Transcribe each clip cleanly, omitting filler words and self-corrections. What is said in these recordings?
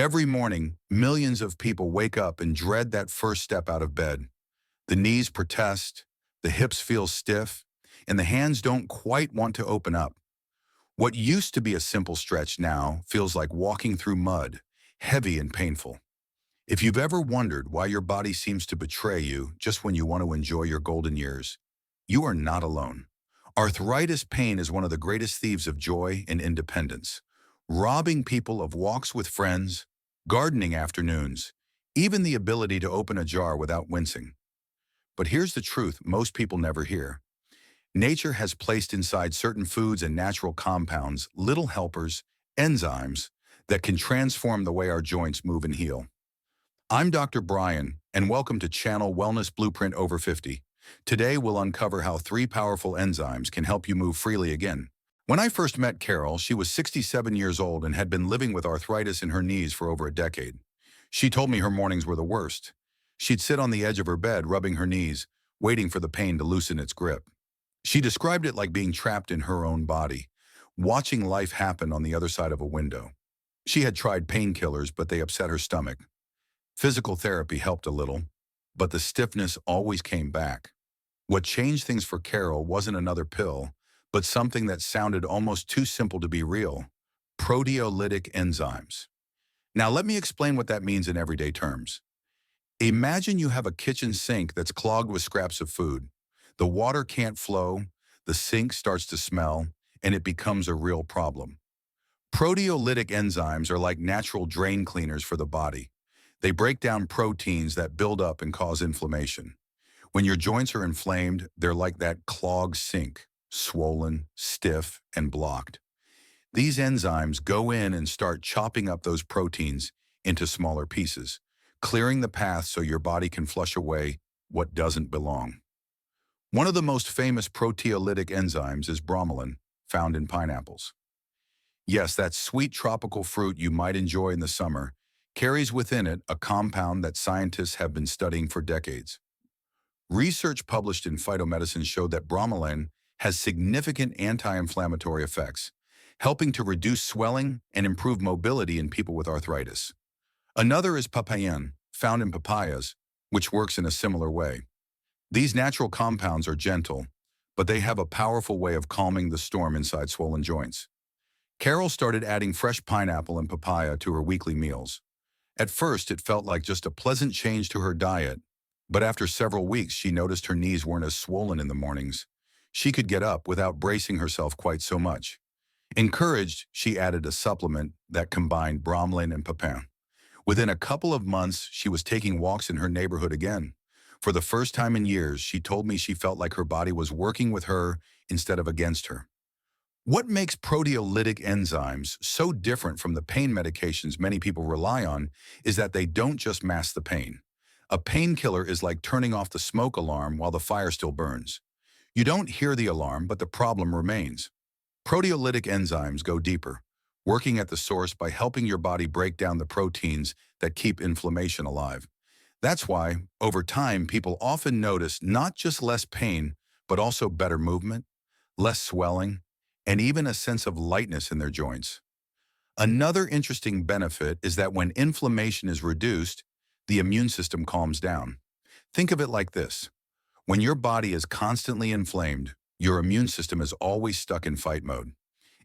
Every morning, millions of people wake up and dread that first step out of bed. The knees protest, the hips feel stiff, and the hands don't quite want to open up. What used to be a simple stretch now feels like walking through mud, heavy and painful. If you've ever wondered why your body seems to betray you just when you want to enjoy your golden years, you are not alone. Arthritis pain is one of the greatest thieves of joy and independence, robbing people of walks with friends, gardening afternoons, even the ability to open a jar without wincing. But here's the truth most people never hear. Nature has placed inside certain foods and natural compounds little helpers, enzymes, that can transform the way our joints move and heal. I'm Dr. Brian, and welcome to Channel Wellness Blueprint Over 50. Today we'll uncover how 3 powerful enzymes can help you move freely again. When I first met Carol, she was 67 years old and had been living with arthritis in her knees for over a decade. She told me her mornings were the worst. She'd sit on the edge of her bed rubbing her knees, waiting for the pain to loosen its grip. She described it like being trapped in her own body, watching life happen on the other side of a window. She had tried painkillers, but they upset her stomach. Physical therapy helped a little, but the stiffness always came back. What changed things for Carol wasn't another pill, but something that sounded almost too simple to be real: proteolytic enzymes. Now let me explain what that means in everyday terms. Imagine you have a kitchen sink that's clogged with scraps of food. The water can't flow, the sink starts to smell, and it becomes a real problem. Proteolytic enzymes are like natural drain cleaners for the body. They break down proteins that build up and cause inflammation. When your joints are inflamed, they're like that clogged sink, swollen, stiff, and blocked. These enzymes go in and start chopping up those proteins into smaller pieces, clearing the path so your body can flush away what doesn't belong. One of the most famous proteolytic enzymes is bromelain, found in pineapples. Yes, that sweet tropical fruit you might enjoy in the summer carries within it a compound that scientists have been studying for decades. Research published in Phytomedicine showed that bromelain has significant anti-inflammatory effects, helping to reduce swelling and improve mobility in people with arthritis. Another is papain, found in papayas, which works in a similar way. These natural compounds are gentle, but they have a powerful way of calming the storm inside swollen joints. Carol started adding fresh pineapple and papaya to her weekly meals. At first, it felt like just a pleasant change to her diet, but after several weeks, she noticed her knees weren't as swollen in the mornings. She could get up without bracing herself quite so much. Encouraged, she added a supplement that combined bromelain and papain. Within a couple of months, she was taking walks in her neighborhood again. For the first time in years, she told me she felt like her body was working with her instead of against her. What makes proteolytic enzymes so different from the pain medications many people rely on is that they don't just mask the pain. A painkiller is like turning off the smoke alarm while the fire still burns. You don't hear the alarm, but the problem remains. Proteolytic enzymes go deeper, working at the source by helping your body break down the proteins that keep inflammation alive. That's why, over time, people often notice not just less pain, but also better movement, less swelling, and even a sense of lightness in their joints. Another interesting benefit is that when inflammation is reduced, the immune system calms down. Think of it like this. When your body is constantly inflamed, your immune system is always stuck in fight mode.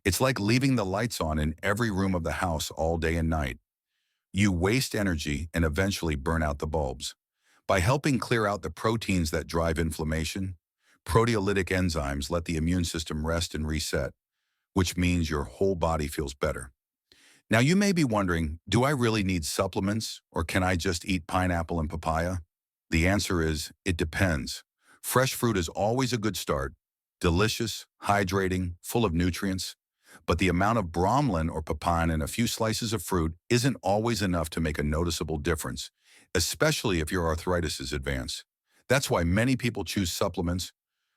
It's like leaving the lights on in every room of the house all day and night. You waste energy and eventually burn out the bulbs. By helping clear out the proteins that drive inflammation, proteolytic enzymes let the immune system rest and reset, which means your whole body feels better. Now you may be wondering, do I really need supplements, or can I just eat pineapple and papaya? The answer is, it depends. Fresh fruit is always a good start. Delicious, hydrating, full of nutrients. But the amount of bromelain or papain in a few slices of fruit isn't always enough to make a noticeable difference, especially if your arthritis is advanced. That's why many people choose supplements,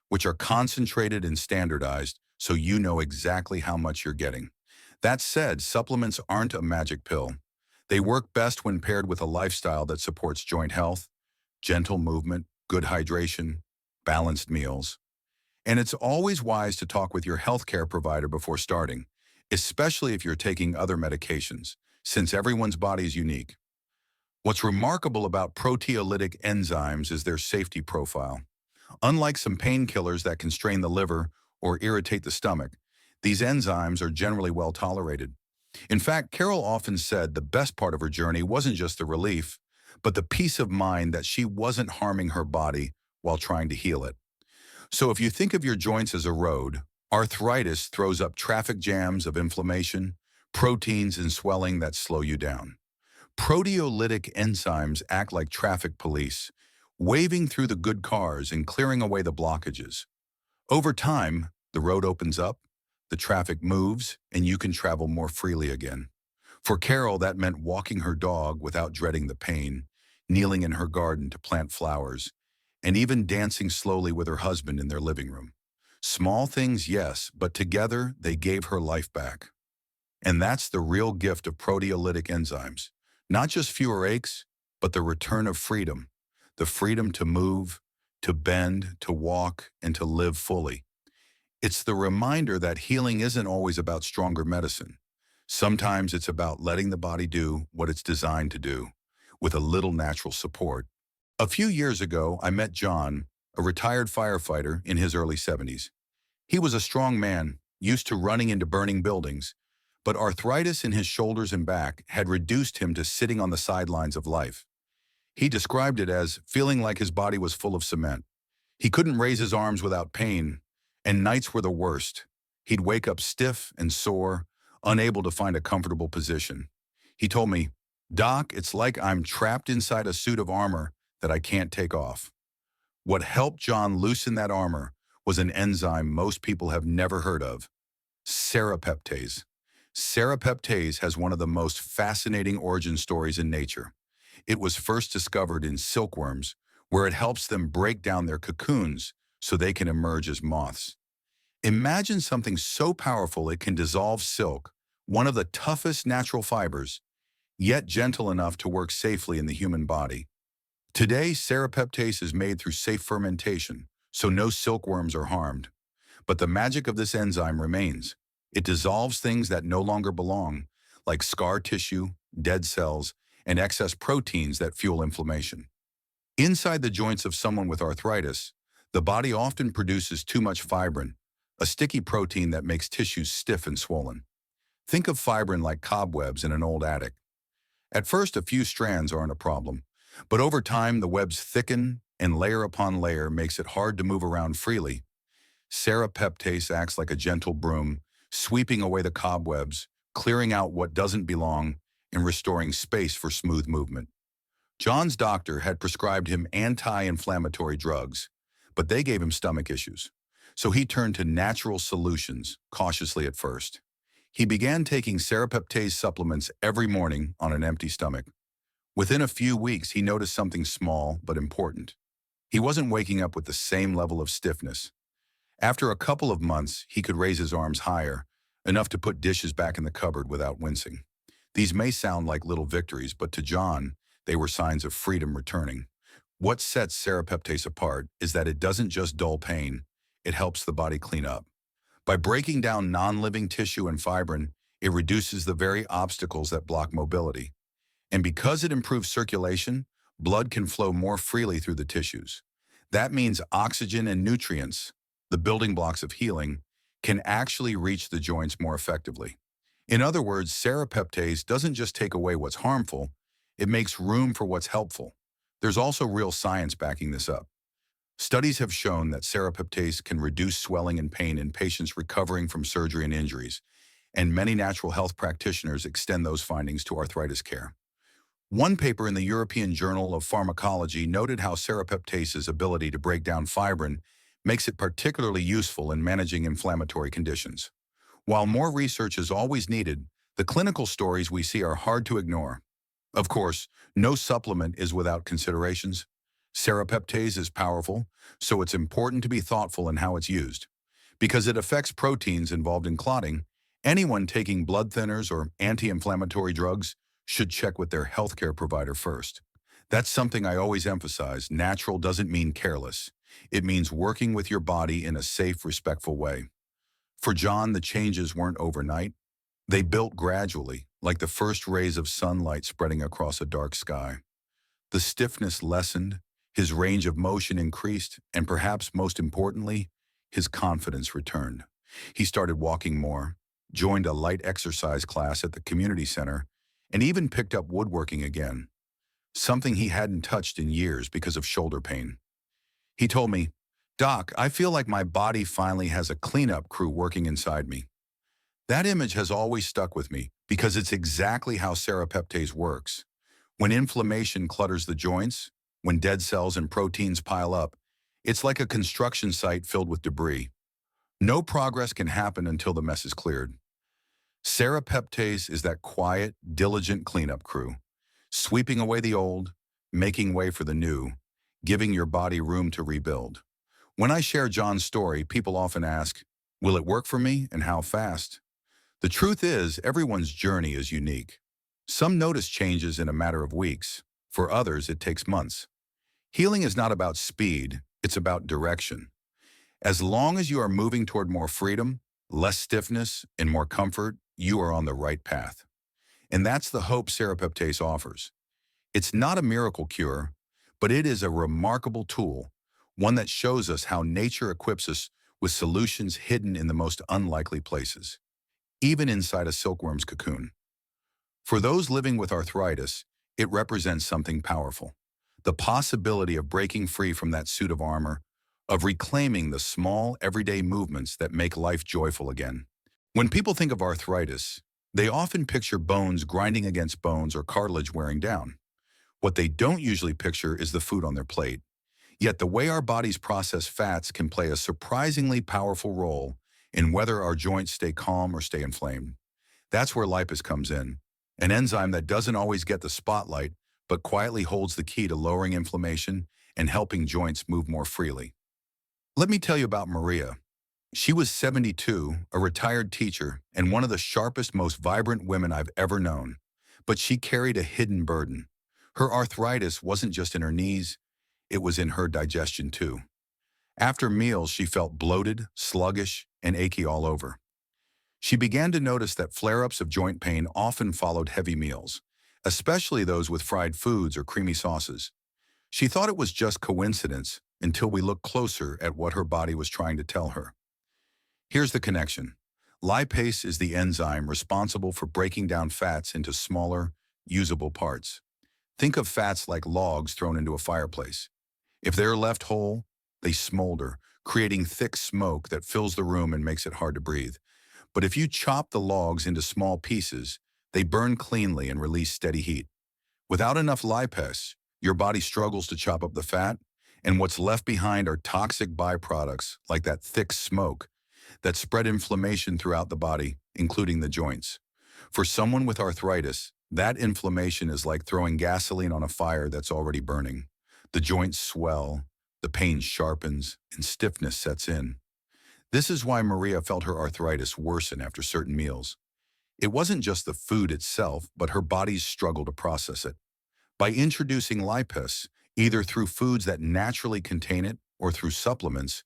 which are concentrated and standardized, so you know exactly how much you're getting. That said, supplements aren't a magic pill. They work best when paired with a lifestyle that supports joint health, gentle movement, good hydration, balanced meals. And it's always wise to talk with your healthcare provider before starting, especially if you're taking other medications, since everyone's body is unique. What's remarkable about proteolytic enzymes is their safety profile. Unlike some painkillers that can strain the liver or irritate the stomach, these enzymes are generally well tolerated. In fact, Carol often said the best part of her journey wasn't just the relief, but the peace of mind that she wasn't harming her body while trying to heal it. So if you think of your joints as a road, arthritis throws up traffic jams of inflammation, proteins and swelling that slow you down. Proteolytic enzymes act like traffic police, waving through the good cars and clearing away the blockages. Over time, the road opens up, the traffic moves, and you can travel more freely again. For Carol, that meant walking her dog without dreading the pain, kneeling in her garden to plant flowers, and even dancing slowly with her husband in their living room. Small things, yes, but together they gave her life back. And that's the real gift of proteolytic enzymes. Not just fewer aches, but the return of freedom. The freedom to move, to bend, to walk, and to live fully. It's the reminder that healing isn't always about stronger medicine. Sometimes it's about letting the body do what it's designed to do, with a little natural support. A few years ago, I met John, a retired firefighter in his early 70s. He was a strong man, used to running into burning buildings, but arthritis in his shoulders and back had reduced him to sitting on the sidelines of life. He described it as feeling like his body was full of cement. He couldn't raise his arms without pain, and nights were the worst. He'd wake up stiff and sore, unable to find a comfortable position. He told me, "Doc, it's like I'm trapped inside a suit of armor that I can't take off." What helped John loosen that armor was an enzyme most people have never heard of, Serrapeptase. Serrapeptase has one of the most fascinating origin stories in nature. It was first discovered in silkworms, where it helps them break down their cocoons so they can emerge as moths. Imagine something so powerful it can dissolve silk, one of the toughest natural fibers, yet gentle enough to work safely in the human body. Today, serrapeptase is made through safe fermentation, so no silkworms are harmed. But the magic of this enzyme remains. It dissolves things that no longer belong, like scar tissue, dead cells, and excess proteins that fuel inflammation. Inside the joints of someone with arthritis, the body often produces too much fibrin, a sticky protein that makes tissues stiff and swollen. Think of fibrin like cobwebs in an old attic. At first, a few strands aren't a problem, but over time, the webs thicken and layer upon layer makes it hard to move around freely. Serrapeptase acts like a gentle broom, sweeping away the cobwebs, clearing out what doesn't belong, and restoring space for smooth movement. John's doctor had prescribed him anti-inflammatory drugs, but they gave him stomach issues. So he turned to natural solutions, cautiously at first. He began taking serrapeptase supplements every morning on an empty stomach. Within a few weeks, he noticed something small but important. He wasn't waking up with the same level of stiffness. After a couple of months, he could raise his arms higher, enough to put dishes back in the cupboard without wincing. These may sound like little victories, but to John, they were signs of freedom returning. What sets serrapeptase apart is that it doesn't just dull pain, it helps the body clean up. By breaking down non-living tissue and fibrin, it reduces the very obstacles that block mobility. And because it improves circulation, blood can flow more freely through the tissues. That means oxygen and nutrients, the building blocks of healing, can actually reach the joints more effectively. In other words, serrapeptase doesn't just take away what's harmful, it makes room for what's helpful. There's also real science backing this up. Studies have shown that serrapeptase can reduce swelling and pain in patients recovering from surgery and injuries, and many natural health practitioners extend those findings to arthritis care. One paper in the European Journal of Pharmacology noted how serrapeptase's ability to break down fibrin makes it particularly useful in managing inflammatory conditions. While more research is always needed, the clinical stories we see are hard to ignore. Of course, no supplement is without considerations. Serrapeptase is powerful, so it's important to be thoughtful in how it's used. Because it affects proteins involved in clotting, anyone taking blood thinners or anti-inflammatory drugs should check with their healthcare provider first. That's something I always emphasize. Natural doesn't mean careless. It means working with your body in a safe, respectful way. For John, the changes weren't overnight. They built gradually, like the first rays of sunlight spreading across a dark sky. The stiffness lessened, his range of motion increased, and perhaps most importantly, his confidence returned. He started walking more, joined a light exercise class at the community center, and even picked up woodworking again, something he hadn't touched in years because of shoulder pain. He told me, "Doc, I feel like my body finally has a cleanup crew working inside me." That image has always stuck with me because it's exactly how serrapeptase works. When inflammation clutters the joints, when dead cells and proteins pile up, it's like a construction site filled with debris. No progress can happen until the mess is cleared. Serrapeptase is that quiet, diligent cleanup crew, sweeping away the old, making way for the new, giving your body room to rebuild. When I share John's story, people often ask, will it work for me and how fast? The truth is, everyone's journey is unique. Some notice changes in a matter of weeks. For others, it takes months. Healing is not about speed, it's about direction. As long as you are moving toward more freedom, less stiffness, and more comfort, you are on the right path. And that's the hope Serrapeptase offers. It's not a miracle cure, but it is a remarkable tool, one that shows us how nature equips us with solutions hidden in the most unlikely places, even inside a silkworm's cocoon. For those living with arthritis, it represents something powerful. The possibility of breaking free from that suit of armor, of reclaiming the small, everyday movements that make life joyful again. When people think of arthritis, they often picture bones grinding against bones or cartilage wearing down. What they don't usually picture is the food on their plate. Yet the way our bodies process fats can play a surprisingly powerful role in whether our joints stay calm or stay inflamed. That's where lipase comes in, an enzyme that doesn't always get the spotlight, but quietly holds the key to lowering inflammation and helping joints move more freely. Let me tell you about Maria. She was 72, a retired teacher, and one of the sharpest, most vibrant women I've ever known. But she carried a hidden burden. Her arthritis wasn't just in her knees, it was in her digestion too. After meals, she felt bloated, sluggish, and achy all over. She began to notice that flare-ups of joint pain often followed heavy meals, especially those with fried foods or creamy sauces. She thought it was just coincidence until we looked closer at what her body was trying to tell her. Here's the connection. Lipase is the enzyme responsible for breaking down fats into smaller, usable parts. Think of fats like logs thrown into a fireplace. If they're left whole, they smolder, creating thick smoke that fills the room and makes it hard to breathe. But if you chop the logs into small pieces, they burn cleanly and release steady heat. Without enough lipase, your body struggles to chop up the fat, and what's left behind are toxic byproducts like that thick smoke that spread inflammation throughout the body, including the joints. For someone with arthritis, that inflammation is like throwing gasoline on a fire that's already burning. The joints swell, the pain sharpens, and stiffness sets in. This is why Maria felt her arthritis worsen after certain meals. It wasn't just the food itself, but her body's struggle to process it. By introducing lipase, either through foods that naturally contain it or through supplements,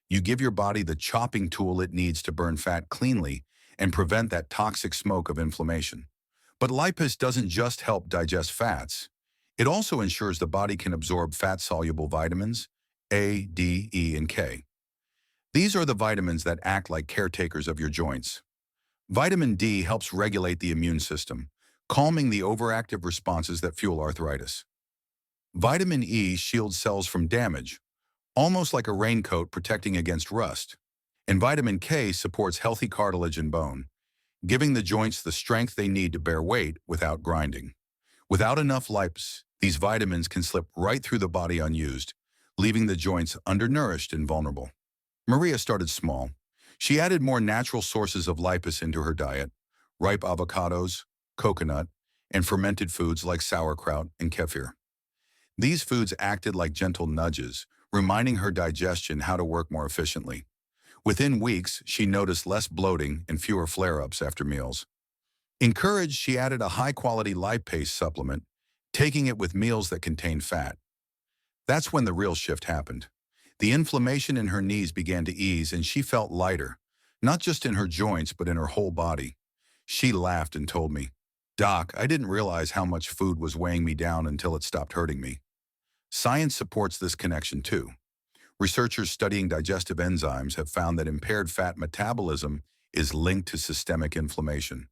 you give your body the chopping tool it needs to burn fat cleanly and prevent that toxic smoke of inflammation. But lipase doesn't just help digest fats. It also ensures the body can absorb fat-soluble vitamins, A, D, E, and K. These are the vitamins that act like caretakers of your joints. Vitamin D helps regulate the immune system, calming the overactive responses that fuel arthritis. Vitamin E shields cells from damage, almost like a raincoat protecting against rust. And vitamin K supports healthy cartilage and bone, giving the joints the strength they need to bear weight without grinding. Without enough lipase, these vitamins can slip right through the body unused, leaving the joints undernourished and vulnerable. Maria started small. She added more natural sources of lipase into her diet, ripe avocados, coconut, and fermented foods like sauerkraut and kefir. These foods acted like gentle nudges, reminding her digestion how to work more efficiently. Within weeks, she noticed less bloating and fewer flare-ups after meals. Encouraged, she added a high-quality lipase supplement, taking it with meals that contained fat. That's when the real shift happened. The inflammation in her knees began to ease and she felt lighter, not just in her joints but in her whole body. She laughed and told me, Doc, I didn't realize how much food was weighing me down until it stopped hurting me. Science supports this connection too. Researchers studying digestive enzymes have found that impaired fat metabolism is linked to systemic inflammation,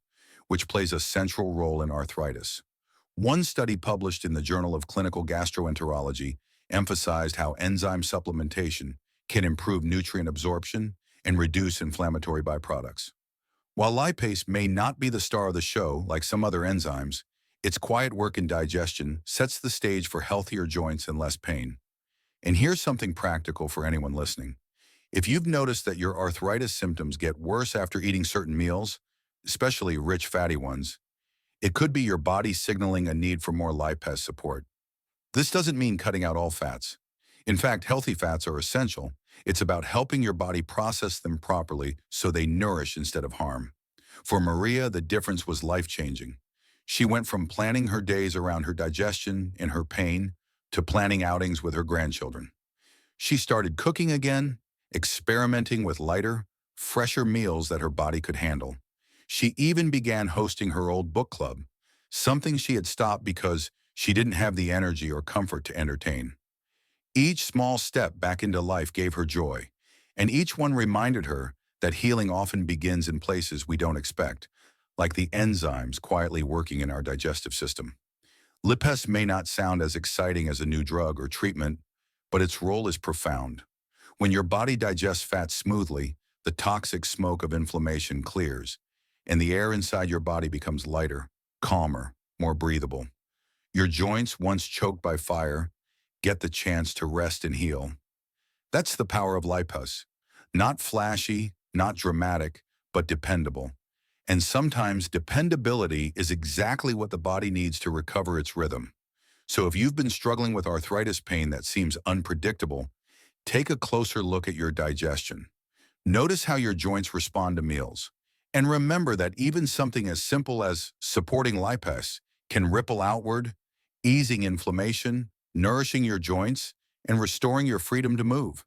which plays a central role in arthritis. One study published in the Journal of Clinical Gastroenterology emphasized how enzyme supplementation can improve nutrient absorption and reduce inflammatory byproducts. While lipase may not be the star of the show like some other enzymes, its quiet work in digestion sets the stage for healthier joints and less pain. And here's something practical for anyone listening. If you've noticed that your arthritis symptoms get worse after eating certain meals, especially rich fatty ones, it could be your body signaling a need for more lipase support. This doesn't mean cutting out all fats. In fact, healthy fats are essential. It's about helping your body process them properly so they nourish instead of harm. For Maria, the difference was life-changing. She went from planning her days around her digestion and her pain to planning outings with her grandchildren. She started cooking again, experimenting with lighter, fresher meals that her body could handle. She even began hosting her old book club, something she had stopped because she didn't have the energy or comfort to entertain. Each small step back into life gave her joy, and each one reminded her that healing often begins in places we don't expect, like the enzymes quietly working in our digestive system. Lipase may not sound as exciting as a new drug or treatment, but its role is profound. When your body digests fat smoothly, the toxic smoke of inflammation clears, and the air inside your body becomes lighter, calmer, more breathable. Your joints, once choked by fire, get the chance to rest and heal. That's the power of lipase. Not flashy, not dramatic, but dependable. And sometimes dependability is exactly what the body needs to recover its rhythm. So if you've been struggling with arthritis pain that seems unpredictable, take a closer look at your digestion. Notice how your joints respond to meals. And remember that even something as simple as supporting lipase can ripple outward, easing inflammation, nourishing your joints, and restoring your freedom to move.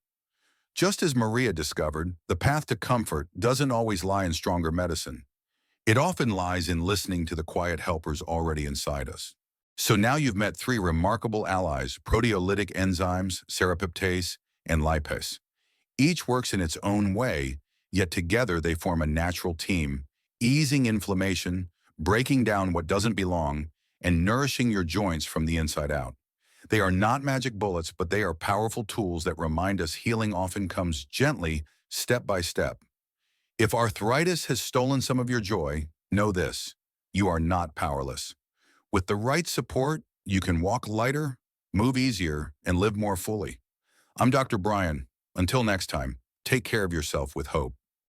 Just as Maria discovered, the path to comfort doesn't always lie in stronger medicine. It often lies in listening to the quiet helpers already inside us. So now you've met three remarkable allies: proteolytic enzymes, serrapeptase, and lipase. Each works in its own way, yet together they form a natural team, easing inflammation, breaking down what doesn't belong, and nourishing your joints from the inside out. They are not magic bullets, but they are powerful tools that remind us healing often comes gently, step by step. If arthritis has stolen some of your joy, know this: you are not powerless. With the right support, you can walk lighter, move easier, and live more fully. I'm Dr. Brian. Until next time, take care of yourself with hope.